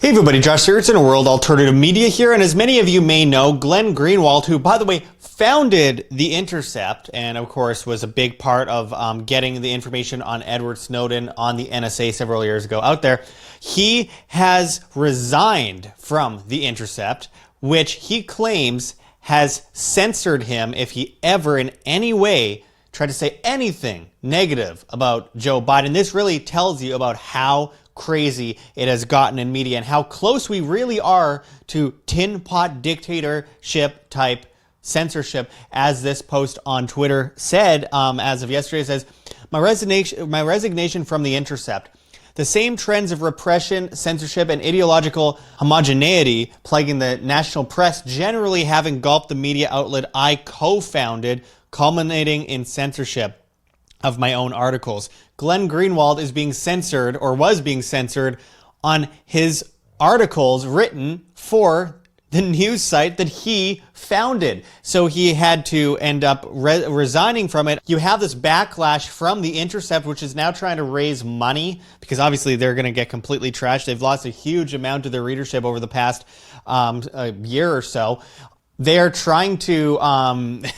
Hey everybody, Josh Sigurdson, World Alternative Media here, and as many of you may know, Glenn Greenwald, who, by the way, founded The Intercept, and of course was a big part of getting the information on Edward Snowden on the NSA several years ago out there, he has resigned from The Intercept, which he claims has censored him if he ever in any way tried to say anything negative about Joe Biden. This really tells you about how crazy it has gotten in media and how close we really are to tin pot dictatorship type censorship, as this post on Twitter said as of yesterday. It says, my resignation from The Intercept. The same trends of repression, censorship, and ideological homogeneity plaguing the national press generally have engulfed the media outlet I co-founded, culminating in censorship of my own articles. Glenn Greenwald is being censored, or was being censored, on his articles written for the news site that he founded. So he had to end up resigning from it. You have this backlash from The Intercept, which is now trying to raise money, because obviously they're going to get completely trashed. They've lost a huge amount of their readership over the past year or so. They are trying to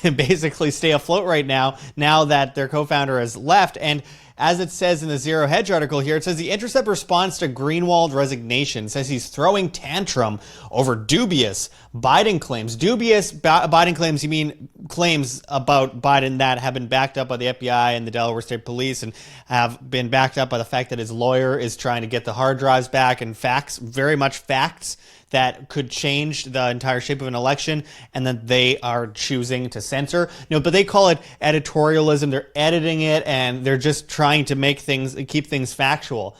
basically stay afloat right now that their co-founder has left. And as it says in the Zero Hedge article here, it says the Intercept responds to Greenwald resignation. It says he's throwing tantrum over dubious Biden claims. Dubious Biden claims, you mean claims about Biden that have been backed up by the FBI and the Delaware State Police, and have been backed up by the fact that his lawyer is trying to get the hard drives back, and facts, very much facts, that could change the entire shape of an election, and then they are choosing to censor. No, but they call it editorialism. They're editing it, and they're just trying to make things, keep things factual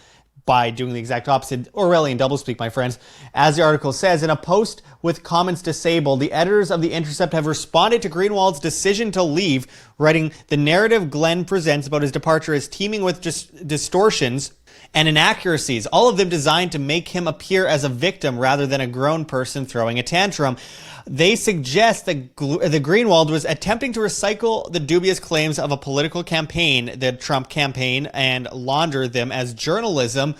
by doing the exact opposite. Orwellian doublespeak, my friends. As the article says, in a post with comments disabled, the editors of The Intercept have responded to Greenwald's decision to leave, writing, the narrative Glenn presents about his departure is teeming with distortions and inaccuracies, all of them designed to make him appear as a victim rather than a grown person throwing a tantrum. They suggest that the Greenwald was attempting to recycle the dubious claims of a political campaign, the Trump campaign, and launder them as journalism.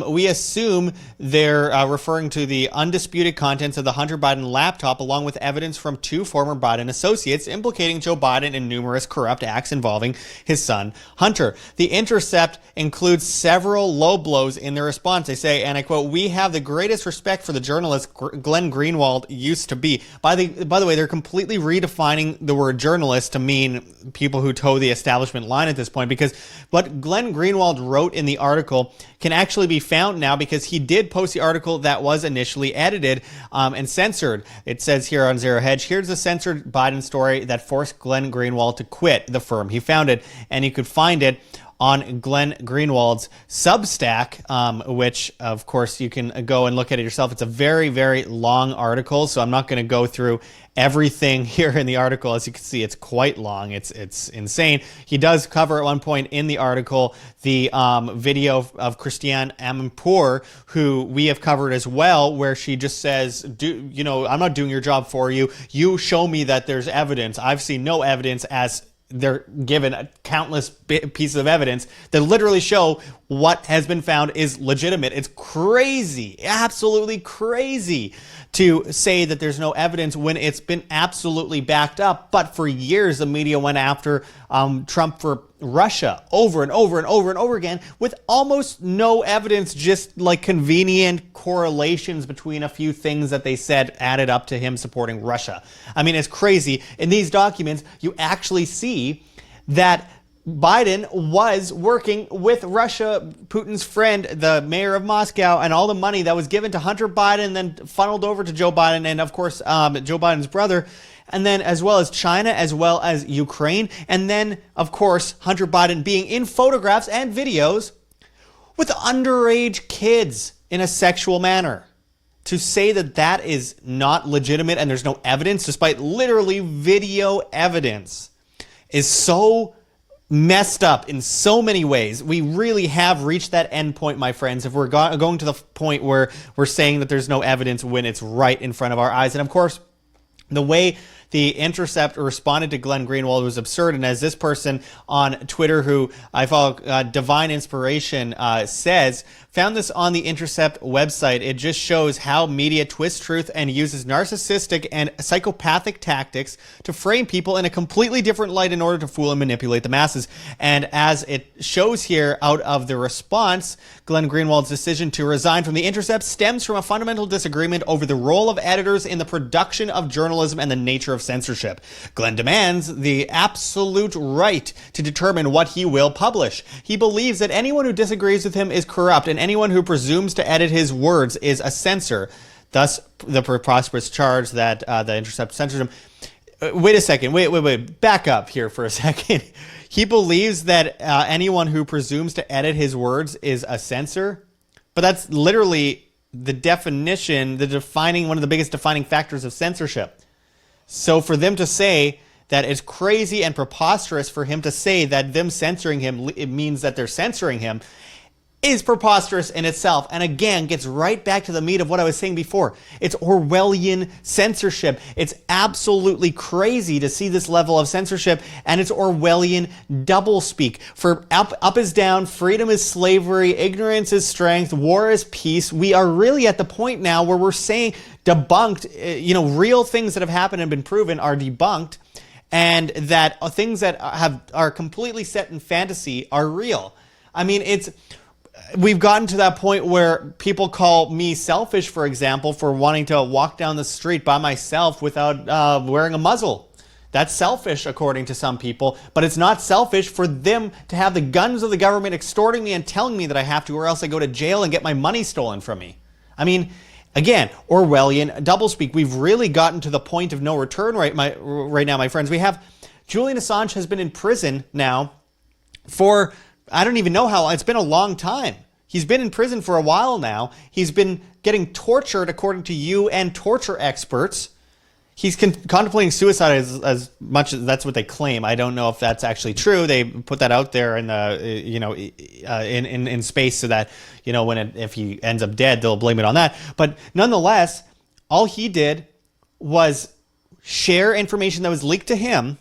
We assume they're referring to the undisputed contents of the Hunter Biden laptop, along with evidence from two former Biden associates implicating Joe Biden in numerous corrupt acts involving his son, Hunter. The Intercept includes several low blows in their response. They say, and I quote, we have the greatest respect for the journalist Glenn Greenwald used to be. By the way, they're completely redefining the word journalist to mean people who toe the establishment line at this point, because what Glenn Greenwald wrote in the article can actually be found now, because he did post the article that was initially edited and censored. It says here on Zero Hedge, here's the censored Biden story that forced Glenn Greenwald to quit the firm he founded. And you could find it on Glenn Greenwald's Substack, which, of course, you can go and look at it yourself. It's a very, very long article, so I'm not going to go through everything here in the article. As you can see, it's quite long. It's insane. He does cover at one point in the article the video of Christiane Amanpour, who we have covered as well, where she just says, I'm not doing your job for you. You show me that there's evidence. I've seen no evidence, as they're given a countless pieces of evidence that literally show what has been found is legitimate. It's crazy, absolutely crazy, to say that there's no evidence when it's been absolutely backed up. But for years, the media went after Trump for Russia over and over and over and over again with almost no evidence, just like convenient correlations between a few things that they said added up to him supporting Russia. I mean, it's crazy. In these documents, you actually see that Biden was working with Russia, Putin's friend, the mayor of Moscow, and all the money that was given to Hunter Biden and then funneled over to Joe Biden and, of course, Joe Biden's brother, and then as well as China, as well as Ukraine, and then, of course, Hunter Biden being in photographs and videos with underage kids in a sexual manner. To say that that is not legitimate and there's no evidence, despite literally video evidence, is so messed up in so many ways. We really have reached that end point, my friends, if we're going to the point where we're saying that there's no evidence when it's right in front of our eyes. And of course, the way The Intercept responded to Glenn Greenwald was absurd, and as this person on Twitter who I follow, Divine Inspiration, says, found this on the Intercept website. It just shows how media twists truth and uses narcissistic and psychopathic tactics to frame people in a completely different light in order to fool and manipulate the masses. And as it shows here out of the response, Glenn Greenwald's decision to resign from the Intercept stems from a fundamental disagreement over the role of editors in the production of journalism and the nature of censorship. Glenn demands the absolute right to determine what he will publish. He believes that anyone who disagrees with him is corrupt, and anyone who presumes to edit his words is a censor. Thus, the preposterous charge that the Intercept censored him. Wait a second. Wait. Back up here for a second. He believes that anyone who presumes to edit his words is a censor, but that's literally the definition, one of the biggest defining factors of censorship. So for them to say that it's crazy and preposterous for him to say that them censoring him, it means that they're censoring him, is preposterous in itself, and again gets right back to the meat of what I was saying before. It's Orwellian censorship. It's absolutely crazy to see this level of censorship, and it's Orwellian doublespeak. For up is down, freedom is slavery, ignorance is strength, war is peace. We are really at the point now where we're saying debunked, real things that have happened and been proven are debunked, and that things that are completely set in fantasy are real. I mean, we've gotten to that point where people call me selfish, for example, for wanting to walk down the street by myself without wearing a muzzle. That's selfish, according to some people, but it's not selfish for them to have the guns of the government extorting me and telling me that I have to, or else I go to jail and get my money stolen from me. I mean, again, Orwellian doublespeak. We've really gotten to the point of no return right now, my friends. We have Julian Assange has been in prison now for, I don't even know how long. It's been a long time. He's been in prison for a while now. He's been getting tortured, according to UN torture experts. He's contemplating suicide as much as that's what they claim. I don't know if that's actually true. They put that out there in the in space so that if he ends up dead, they'll blame it on that. But nonetheless, all he did was share information that was leaked to him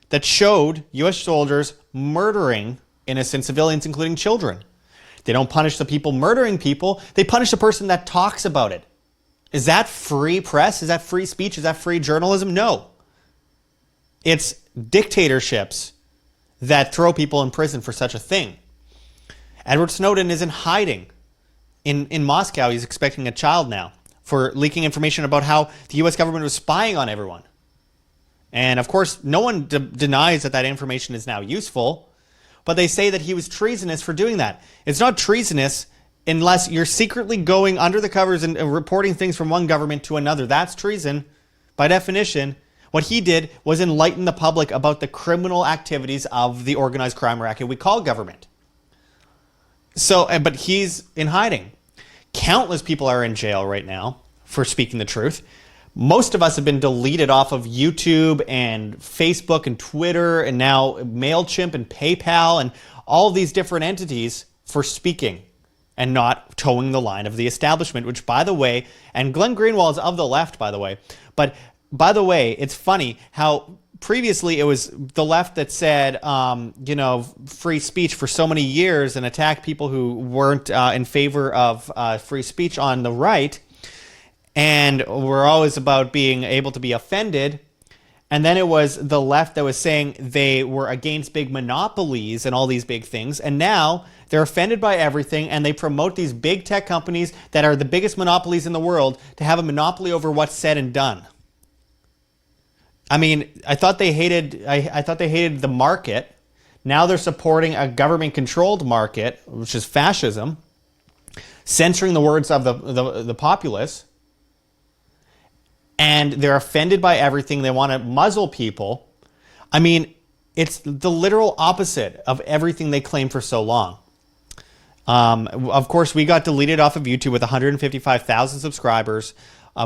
that showed U.S. soldiers murdering innocent civilians, including children. They don't punish the people murdering people. They punish the person that talks about it. Is that free press? Is that free speech? Is that free journalism? No. It's dictatorships that throw people in prison for such a thing. Edward Snowden is in hiding in Moscow. He's expecting a child now for leaking information about how the U.S. government was spying on everyone. And of course, no one denies that information is now useful. But they say that he was treasonous for doing that. It's not treasonous unless you're secretly going under the covers and reporting things from one government to another. That's treason by definition. What he did was enlighten the public about the criminal activities of the organized crime racket we call government. But he's in hiding. Countless people are in jail right now for speaking the truth. Most of us have been deleted off of YouTube and Facebook and Twitter and now MailChimp and PayPal and all these different entities for speaking and not towing the line of the establishment, which, by the way, and Glenn Greenwald is of the left, by the way, but by the way, it's funny how previously it was the left that said, free speech for so many years and attacked people who weren't in favor of free speech on the right. And we're always about being able to be offended. And then it was the left that was saying they were against big monopolies and all these big things. And now they're offended by everything, and they promote these big tech companies that are the biggest monopolies in the world to have a monopoly over what's said and done. I mean, I thought they hated the market. Now they're supporting a government-controlled market, which is fascism, censoring the words of the populace. And they're offended by everything. They want to muzzle people. I mean, it's the literal opposite of everything they claim for so long. Of course, we got deleted off of YouTube with 155,000 subscribers.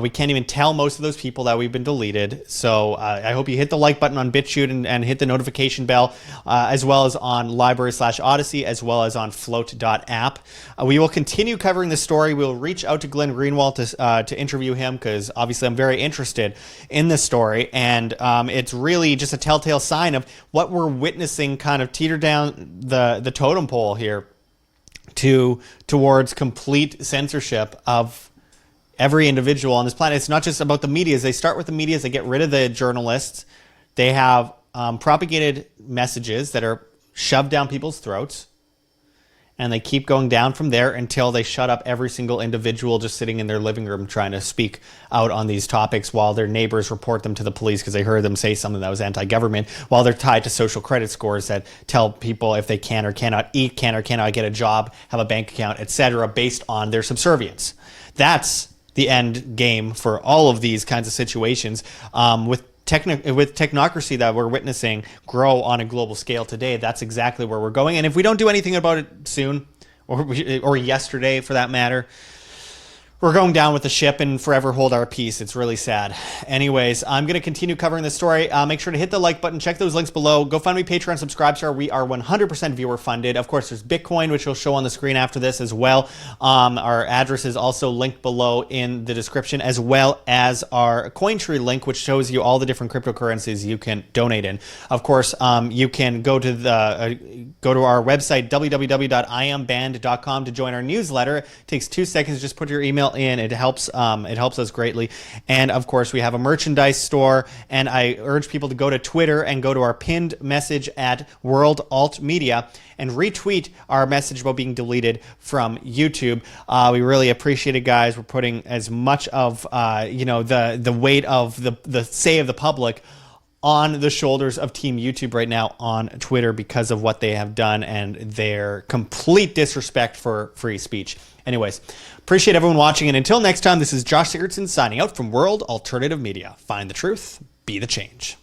We can't even tell most of those people that we've been deleted. So I hope you hit the like button on BitChute and hit the notification bell, as well as on LBRY/Odysee, as well as on Flote.app. We will continue covering the story. We'll reach out to Glenn Greenwald to interview him, because obviously I'm very interested in this story. And it's really just a telltale sign of what we're witnessing kind of teeter down the totem pole here towards complete censorship of every individual on this planet. It's not just about the media. They start with the media. They get rid of the journalists. They have propagated messages that are shoved down people's throats, and they keep going down from there until they shut up every single individual just sitting in their living room trying to speak out on these topics, while their neighbors report them to the police because they heard them say something that was anti-government, while they're tied to social credit scores that tell people if they can or cannot eat, can or cannot get a job, have a bank account, etc., based on their subservience. That's the end game for all of these kinds of situations. With technocracy that we're witnessing grow on a global scale today, that's exactly where we're going. And if we don't do anything about it soon, or yesterday for that matter, we're going down with the ship and forever hold our peace. It's really sad. Anyways, I'm going to continue covering this story. Make sure to hit the like button. Check those links below. GoFundMe, Patreon, Subscribestar. We are 100% viewer funded. Of course, there's Bitcoin, which will show on the screen after this as well. Our address is also linked below in the description, as well as our CoinTree link, which shows you all the different cryptocurrencies you can donate in. Of course, you can go to our website, www.iamband.com, to join our newsletter. It takes 2 seconds. Just put your email in. It helps us greatly. And of course, we have a merchandise store, and I urge people to go to Twitter and go to our pinned message at World Alt Media and retweet our message about being deleted from YouTube. We really appreciate it, guys. We're putting as much of the weight of the say of the public on the shoulders of Team YouTube right now on Twitter because of what they have done and their complete disrespect for free speech. Anyways, appreciate everyone watching, and until next time, this is Josh Sigurdson signing out from World Alternative Media. Find the truth, be the change.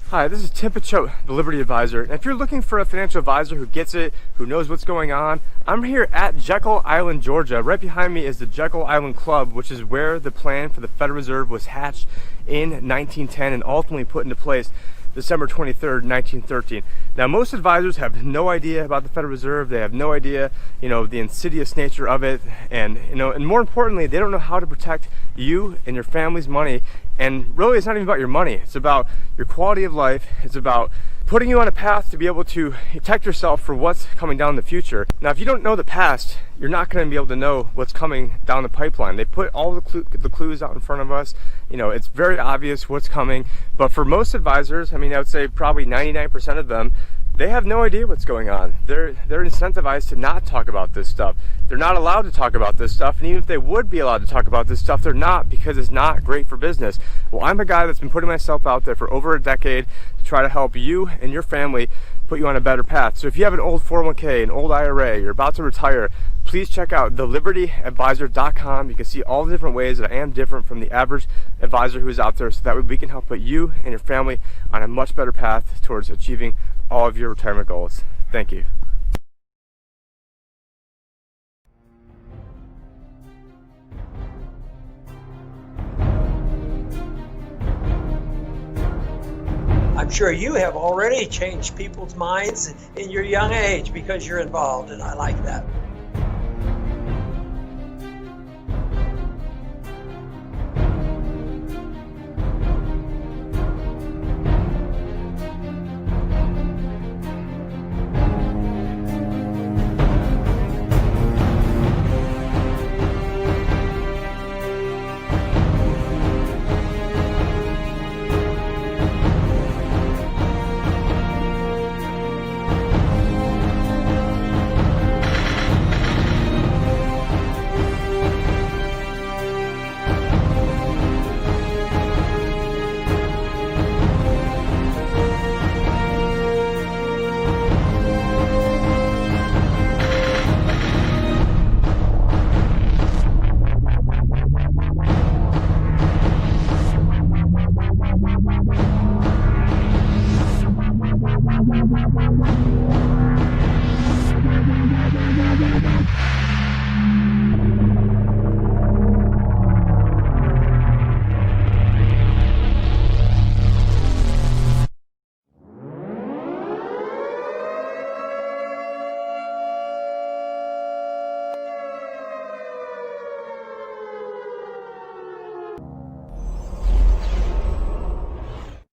Hi, this is Tim Pichot, the Liberty Advisor, and if you're looking for a financial advisor who gets it, who knows what's going on, I'm here at Jekyll Island, Georgia. Right behind me is the Jekyll Island Club, which is where the plan for the Federal Reserve was hatched in 1910 and ultimately put into place December 23rd, 1913. Now, most advisors have no idea about the Federal Reserve. They have no idea, the insidious nature of it, and more importantly, they don't know how to protect you and your family's money. And really, it's not even about your money. It's about your quality of life. It's about putting you on a path to be able to protect yourself for what's coming down in the future. Now, if you don't know the past, you're not going to be able to know what's coming down the pipeline. They put all the clues out in front of us. It's very obvious what's coming. But for most advisors, I would say probably 99% of them, they have no idea what's going on. They're incentivized to not talk about this stuff. They're not allowed to talk about this stuff, and even if they would be allowed to talk about this stuff, they're not, because it's not great for business. Well, I'm a guy that's been putting myself out there for over a decade to try to help you and your family put you on a better path. So if you have an old 401k, an old IRA, you're about to retire, please check out thelibertyadvisor.com. You can see all the different ways that I am different from the average advisor who is out there, so that way we can help put you and your family on a much better path towards achieving all of your retirement goals. Thank you. I'm sure you have already changed people's minds in your young age because you're involved, and I like that. Thank you.